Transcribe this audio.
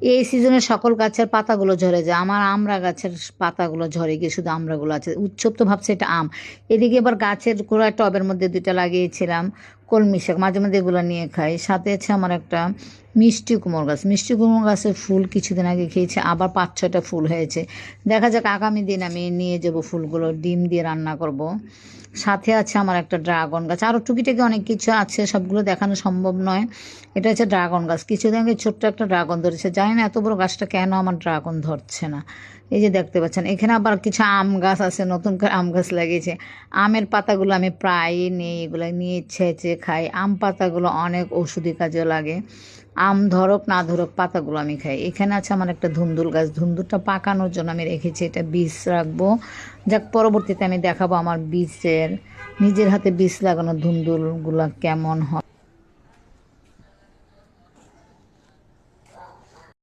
এই সিজনে সকল গাছের পাতাগুলো ঝরে যায়, আমার আমড়া গাছের পাতাগুলো ঝরে গিয়ে শুধু আমড়াগুলো আছে। উৎসব তো ভাবছে এটা আম। এদিকে এবার গাছের গোড়ায় টবের মধ্যে দুইটা লাগিয়েছিলাম কলমি শাক, মাঝে মাঝে এগুলো নিয়ে খাই। সাথে আছে আমার একটা মিষ্টি কুমড়ো গাছ, মিষ্টি কুমড়ো গাছের ফুল কিছুদিন আগে খেয়েছে, আবার 5-6টা ফুল হয়েছে। দেখা যাক আগামী দিন আমি নিয়ে যাব ফুলগুলো, ডিম দিয়ে রান্না করব। সাথে আছে আমার একটা ড্রাগন গাছ, আরও টুকিটাকি অনেক কিছু আছে, সবগুলো দেখানো সম্ভব নয়। এটা হচ্ছে ড্রাগন গাছ, কিছুদিন আগে ছোট্ট একটা ড্রাগন ধরেছে, জানি না এত বড় গাছটা কেন আমার ড্রাগন ধরছে না। এই যে দেখতে পাচ্ছেন, এখানে আবার কিছু আম গাছ আছে, নতুন করে আম গাছ লাগিয়েছে। আমের পাতাগুলো আমি প্রায়ই নিই, এগুলো নিয়ে ছেঁচে খাই। আম পাতাগুলো অনেক ঔষধি কাজে লাগে, আম ধরক না ধরক পাতাগুলো আমি খাই। এখানে আছে আমার একটা ধুন্দুল গাছ, ধুন্দুলটা পাকানোর জন্য আমি রেখেছি, এটা বীজ রাখবো। যাক, পরবর্তীতে আমি দেখাবো আমার বীজের, নিজের হাতে বীজ লাগানো ধুন্দুলগুলো কেমন হয়।